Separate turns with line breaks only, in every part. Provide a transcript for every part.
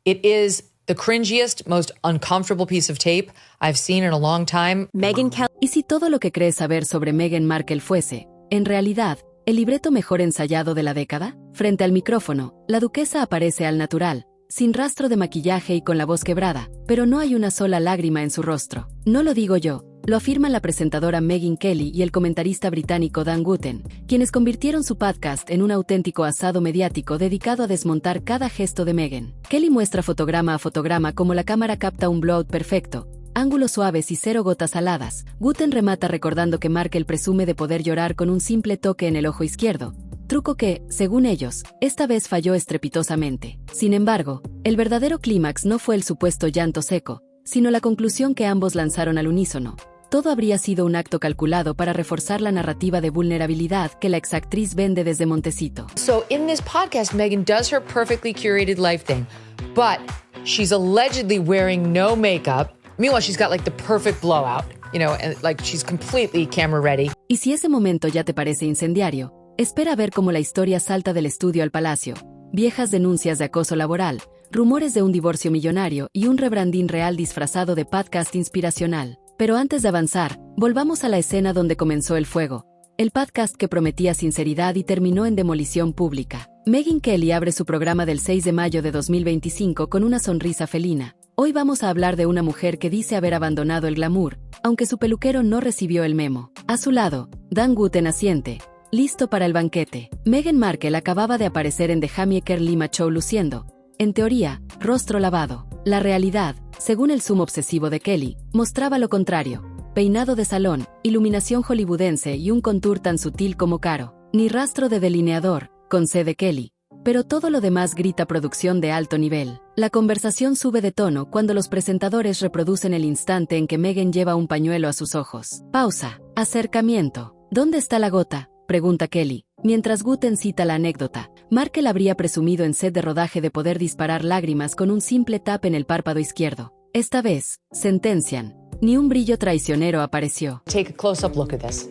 It is the cringiest, most uncomfortable piece of tape I've seen in a long time.
Megyn Kelly. ¿Y si todo lo que crees saber sobre Meghan Markle fuese, en realidad, el libreto mejor ensayado de la década? Frente al micrófono, la duquesa aparece al natural, sin rastro de maquillaje y con la voz quebrada, pero no hay una sola lágrima en su rostro. No lo digo yo, lo afirman la presentadora Megyn Kelly y el comentarista británico Dan Wootton, quienes convirtieron su podcast en un auténtico asado mediático dedicado a desmontar cada gesto de Meghan. Kelly muestra fotograma a fotograma cómo la cámara capta un blowout perfecto, ángulos suaves y cero gotas saladas. Wootton remata recordando que Markle presume de poder llorar con un simple toque en el ojo izquierdo, truco que, según ellos, esta vez falló estrepitosamente. Sin embargo, el verdadero clímax no fue el supuesto llanto seco, sino la conclusión que ambos lanzaron al unísono. Todo habría sido un acto calculado para reforzar la narrativa de vulnerabilidad que la exactriz vende desde Montecito.
So in this podcast, Meghan does her perfectly curated life thing, but she's allegedly wearing no makeup. Meanwhile, she's got like the perfect blowout, you know, and like she's completely camera ready.
Y si ese momento ya te parece incendiario, espera a ver cómo la historia salta del estudio al palacio. Viejas denuncias de acoso laboral, rumores de un divorcio millonario y un rebranding real disfrazado de podcast inspiracional. Pero antes de avanzar, volvamos a la escena donde comenzó el fuego. El podcast que prometía sinceridad y terminó en demolición pública. Megyn Kelly abre su programa del 6 de mayo de 2025 con una sonrisa felina. Hoy vamos a hablar de una mujer que dice haber abandonado el glamour, aunque su peluquero no recibió el memo. A su lado, Dan Wootton asiente, listo para el banquete. Meghan Markle acababa de aparecer en The Jamaica Lima Show luciendo, en teoría, rostro lavado. La realidad, según el zoom obsesivo de Kelly, mostraba lo contrario. Peinado de salón, iluminación hollywoodense y un contour tan sutil como caro. Ni rastro de delineador, concede Kelly. Pero todo lo demás grita producción de alto nivel. La conversación sube de tono cuando los presentadores reproducen el instante en que Meghan lleva un pañuelo a sus ojos. Pausa. Acercamiento. ¿Dónde está la gota?, pregunta Kelly, mientras Wootton cita la anécdota. Markle habría presumido en set de rodaje de poder disparar lágrimas con un simple tap en el párpado izquierdo. Esta vez, sentencian, ni un brillo traicionero apareció.
Take a close-up look at this.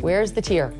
Where's the tear?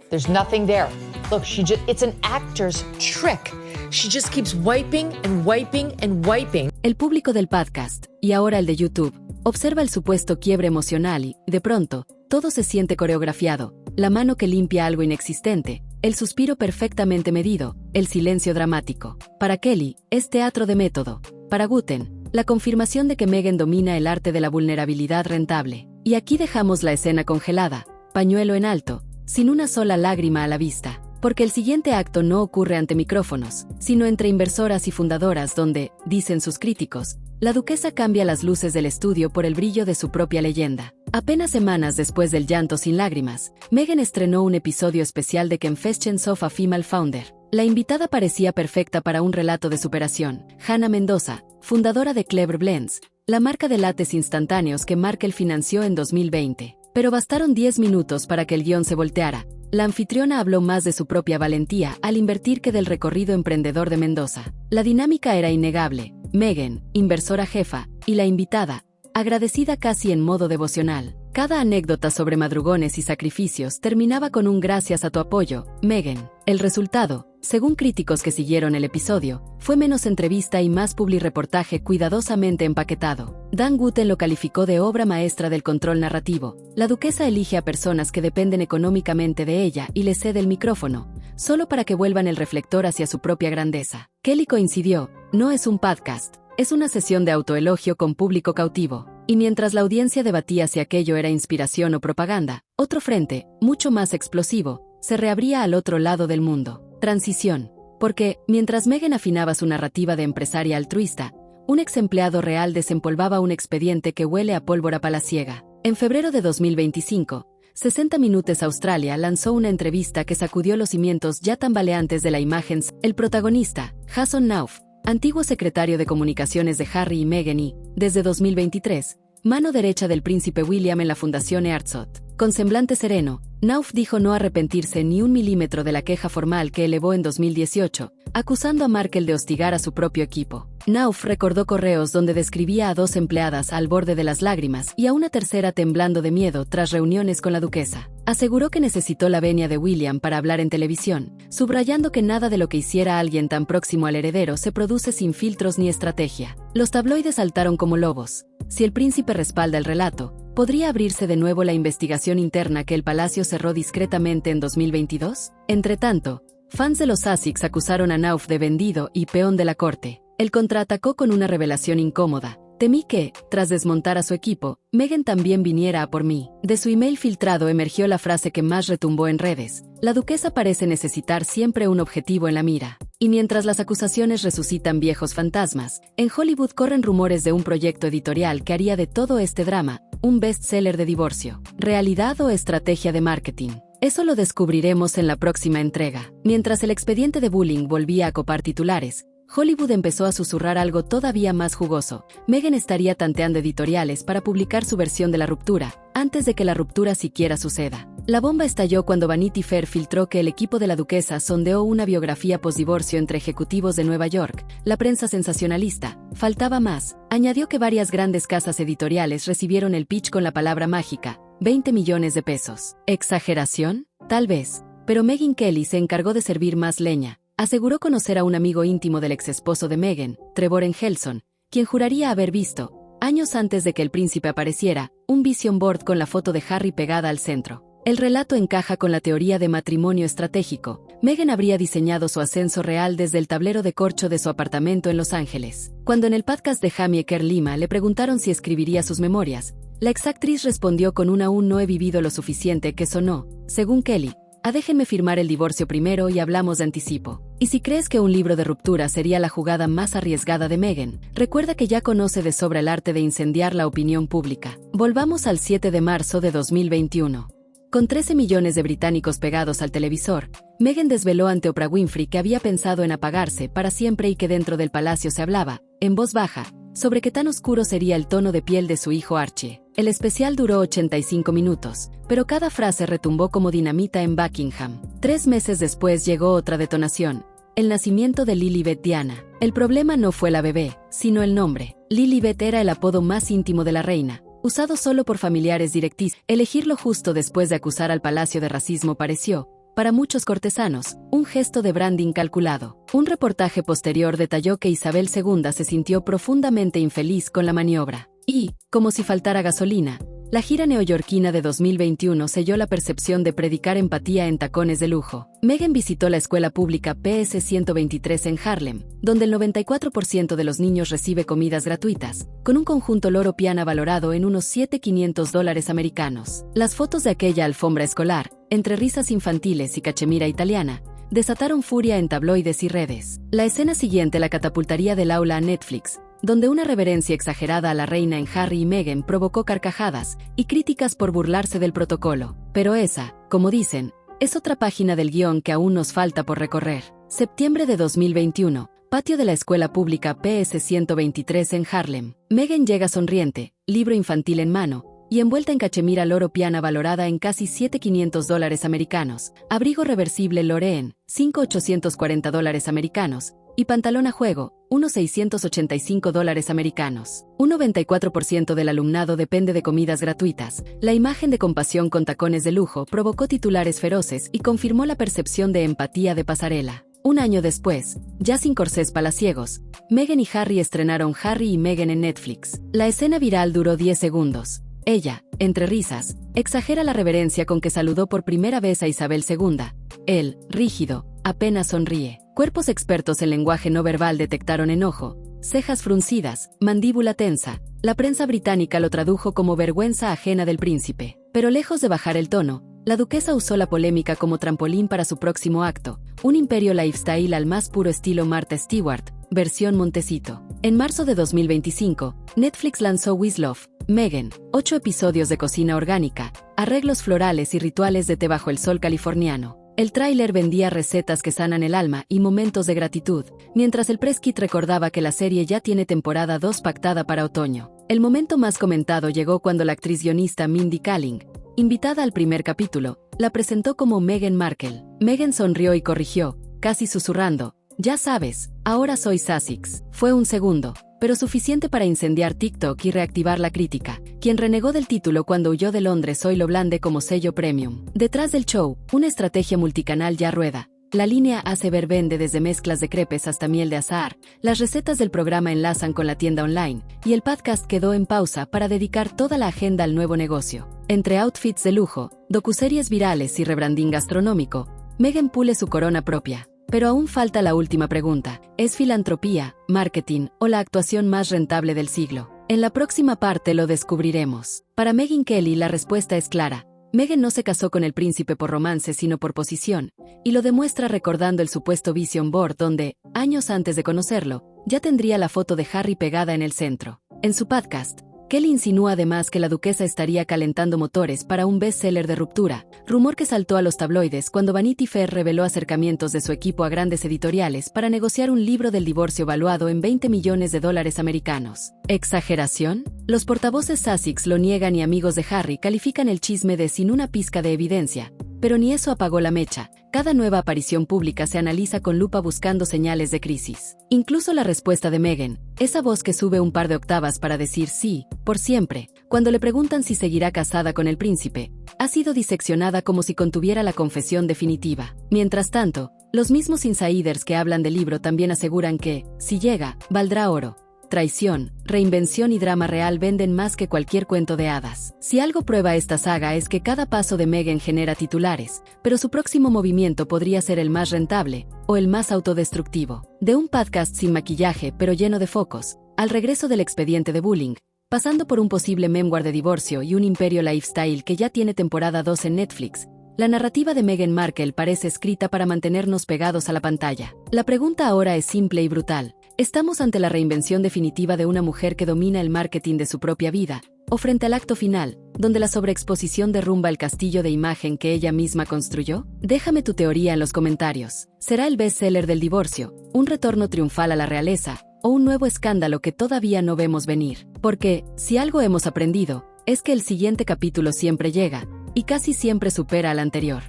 There's nothing there. Look, it's an actor's trick. She just keeps wiping and wiping and wiping.
El público del podcast, y ahora el de YouTube, observa el supuesto quiebre emocional y, de pronto, todo se siente coreografiado. La mano que limpia algo inexistente, el suspiro perfectamente medido, el silencio dramático. Para Kelly, es teatro de método. Para Wootton, la confirmación de que Meghan domina el arte de la vulnerabilidad rentable. Y aquí dejamos la escena congelada, pañuelo en alto, sin una sola lágrima a la vista. Porque el siguiente acto no ocurre ante micrófonos, sino entre inversoras y fundadoras donde, dicen sus críticos, la duquesa cambia las luces del estudio por el brillo de su propia leyenda. Apenas semanas después del llanto sin lágrimas, Meghan estrenó un episodio especial de Confessions of a Female Founder. La invitada parecía perfecta para un relato de superación. Hannah Mendoza, fundadora de Clever Blends, la marca de lates instantáneos que Markle financió en 2020. Pero bastaron 10 minutos para que el guión se volteara. La anfitriona habló más de su propia valentía al invertir que del recorrido emprendedor de Mendoza. La dinámica era innegable. Meghan, inversora jefa, y la invitada, agradecida casi en modo devocional. Cada anécdota sobre madrugones y sacrificios terminaba con un gracias a tu apoyo, Meghan. El resultado, según críticos que siguieron el episodio, fue menos entrevista y más publireportaje cuidadosamente empaquetado. Dan Wootton lo calificó de obra maestra del control narrativo. La duquesa elige a personas que dependen económicamente de ella y le cede el micrófono, solo para que vuelvan el reflector hacia su propia grandeza. Kelly coincidió, no es un podcast, es una sesión de autoelogio con público cautivo. Y mientras la audiencia debatía si aquello era inspiración o propaganda, otro frente, mucho más explosivo, se reabría al otro lado del mundo. Transición. Porque, mientras Meghan afinaba su narrativa de empresaria altruista, un ex empleado real desempolvaba un expediente que huele a pólvora palaciega. En febrero de 2025, 60 Minutos Australia lanzó una entrevista que sacudió los cimientos ya tambaleantes de la imagen. El protagonista, Jason Knauf, antiguo secretario de comunicaciones de Harry y Meghan y, desde 2023, mano derecha del príncipe William en la Fundación Earthshot. Con semblante sereno, Knauf dijo no arrepentirse ni un milímetro de la queja formal que elevó en 2018, acusando a Markle de hostigar a su propio equipo. Nauf recordó correos donde describía a 2 empleadas al borde de las lágrimas y a una tercera temblando de miedo tras reuniones con la duquesa. Aseguró que necesitó la venia de William para hablar en televisión, subrayando que nada de lo que hiciera alguien tan próximo al heredero se produce sin filtros ni estrategia. Los tabloides saltaron como lobos. Si el príncipe respalda el relato, ¿podría abrirse de nuevo la investigación interna que el palacio cerró discretamente en 2022? Entretanto, fans de los Sussex acusaron a Nauf de vendido y peón de la corte. Él contraatacó con una revelación incómoda. Temí que, tras desmontar a su equipo, Meghan también viniera a por mí. De su email filtrado emergió la frase que más retumbó en redes. La duquesa parece necesitar siempre un objetivo en la mira. Y mientras las acusaciones resucitan viejos fantasmas, en Hollywood corren rumores de un proyecto editorial que haría de todo este drama un bestseller de divorcio. ¿Realidad o estrategia de marketing? Eso lo descubriremos en la próxima entrega. Mientras el expediente de bullying volvía a copar titulares, Hollywood empezó a susurrar algo todavía más jugoso. Meghan estaría tanteando editoriales para publicar su versión de la ruptura, antes de que la ruptura siquiera suceda. La bomba estalló cuando Vanity Fair filtró que el equipo de la duquesa sondeó una biografía posdivorcio entre ejecutivos de Nueva York. La prensa sensacionalista, faltaba más, añadió que varias grandes casas editoriales recibieron el pitch con la palabra mágica, 20 millones de pesos. ¿Exageración? Tal vez. Pero Megyn Kelly se encargó de servir más leña. Aseguró conocer a un amigo íntimo del exesposo de Meghan, Trevor Engelson, quien juraría haber visto, años antes de que el príncipe apareciera, un vision board con la foto de Harry pegada al centro. El relato encaja con la teoría de matrimonio estratégico. Meghan habría diseñado su ascenso real desde el tablero de corcho de su apartamento en Los Ángeles. Cuando en el podcast de Jamie Eker Lima le preguntaron si escribiría sus memorias, la exactriz respondió con un "aún no he vivido lo suficiente" que sonó, según Kelly, a "déjenme firmar el divorcio primero y hablamos de anticipo". Y si crees que un libro de ruptura sería la jugada más arriesgada de Meghan, recuerda que ya conoce de sobra el arte de incendiar la opinión pública. Volvamos al 7 de marzo de 2021. Con 13 millones de británicos pegados al televisor, Meghan desveló ante Oprah Winfrey que había pensado en apagarse para siempre y que dentro del palacio se hablaba, en voz baja, sobre qué tan oscuro sería el tono de piel de su hijo Archie. El especial duró 85 minutos, pero cada frase retumbó como dinamita en Buckingham. 3 meses después llegó otra detonación, el nacimiento de Lilibet Diana. El problema no fue la bebé, sino el nombre. Lilibet era el apodo más íntimo de la reina, usado solo por familiares directísimos. Elegirlo justo después de acusar al palacio de racismo pareció, para muchos cortesanos, un gesto de branding calculado. Un reportaje posterior detalló que Isabel II se sintió profundamente infeliz con la maniobra. Y, como si faltara gasolina, la gira neoyorquina de 2021 selló la percepción de predicar empatía en tacones de lujo. Meghan visitó la escuela pública PS 123 en Harlem, donde el 94% de los niños recibe comidas gratuitas, con un conjunto Loro Piana valorado en unos $7,500 americanos. Las fotos de aquella alfombra escolar, entre risas infantiles y cachemira italiana, desataron furia en tabloides y redes. La escena siguiente la catapultaría del aula a Netflix, donde una reverencia exagerada a la reina en Harry y Meghan provocó carcajadas y críticas por burlarse del protocolo. Pero esa, como dicen, es otra página del guión que aún nos falta por recorrer. Septiembre de 2021, patio de la escuela pública PS 123 en Harlem. Meghan llega sonriente, libro infantil en mano, y envuelta en cachemira Loro Piana valorada en casi $7,500 americanos, abrigo reversible Loreen, $5,840 americanos, y pantalón a juego, unos $685 americanos. Un 94% del alumnado depende de comidas gratuitas. La imagen de compasión con tacones de lujo provocó titulares feroces y confirmó la percepción de empatía de pasarela. Un año después, ya sin corsés palaciegos, Meghan y Harry estrenaron Harry y Meghan en Netflix. La escena viral duró 10 segundos. Ella, entre risas, exagera la reverencia con que saludó por primera vez a Isabel II. Él, rígido, apenas sonríe. Cuerpos expertos en lenguaje no verbal detectaron enojo, cejas fruncidas, mandíbula tensa. La prensa británica lo tradujo como vergüenza ajena del príncipe. Pero lejos de bajar el tono, la duquesa usó la polémica como trampolín para su próximo acto, un imperio lifestyle al más puro estilo Martha Stewart, versión Montecito. En marzo de 2025, Netflix lanzó With Love, Meghan, 8 episodios de cocina orgánica, arreglos florales y rituales de té bajo el sol californiano. El tráiler vendía recetas que sanan el alma y momentos de gratitud, mientras el press kit recordaba que la serie ya tiene temporada 2 pactada para otoño. El momento más comentado llegó cuando la actriz guionista Mindy Kaling, invitada al primer capítulo, la presentó como Meghan Markle. Meghan sonrió y corrigió, casi susurrando, "Ya sabes, ahora soy Sussex. Fue un segundo, pero suficiente para incendiar TikTok y reactivar la crítica. Quien renegó del título cuando huyó de Londres hoy lo blande como sello premium. Detrás del show, una estrategia multicanal ya rueda. La línea ACBer vende desde mezclas de crepes hasta miel de azahar, las recetas del programa enlazan con la tienda online, y el podcast quedó en pausa para dedicar toda la agenda al nuevo negocio. Entre outfits de lujo, docuseries virales y rebranding gastronómico, Meghan pule su corona propia. Pero aún falta la última pregunta: ¿es filantropía, marketing o la actuación más rentable del siglo? En la próxima parte lo descubriremos. Para Megyn Kelly la respuesta es clara. Meghan no se casó con el príncipe por romance sino por posición, y lo demuestra recordando el supuesto vision board donde, años antes de conocerlo, ya tendría la foto de Harry pegada en el centro. En su podcast, Kelly insinúa además que la duquesa estaría calentando motores para un bestseller de ruptura, rumor que saltó a los tabloides cuando Vanity Fair reveló acercamientos de su equipo a grandes editoriales para negociar un libro del divorcio valuado en $20 millones americanos. ¿Exageración? Los portavoces Sussex lo niegan y amigos de Harry califican el chisme de sin una pizca de evidencia, pero ni eso apagó la mecha. Cada nueva aparición pública se analiza con lupa buscando señales de crisis. Incluso la respuesta de Meghan, esa voz que sube un par de octavas para decir sí, por siempre, cuando le preguntan si seguirá casada con el príncipe, ha sido diseccionada como si contuviera la confesión definitiva. Mientras tanto, los mismos insiders que hablan del libro también aseguran que, si llega, valdrá oro. Traición, reinvención y drama real venden más que cualquier cuento de hadas. Si algo prueba esta saga es que cada paso de Meghan genera titulares, pero su próximo movimiento podría ser el más rentable, o el más autodestructivo. De un podcast sin maquillaje pero lleno de focos, al regreso del expediente de bullying, pasando por un posible memoir de divorcio y un imperio lifestyle que ya tiene temporada 2 en Netflix, la narrativa de Meghan Markle parece escrita para mantenernos pegados a la pantalla. La pregunta ahora es simple y brutal. ¿Estamos ante la reinvención definitiva de una mujer que domina el marketing de su propia vida, o frente al acto final, donde la sobreexposición derrumba el castillo de imagen que ella misma construyó? Déjame tu teoría en los comentarios. ¿Será el bestseller del divorcio, un retorno triunfal a la realeza, o un nuevo escándalo que todavía no vemos venir? Porque, si algo hemos aprendido, es que el siguiente capítulo siempre llega, y casi siempre supera al anterior.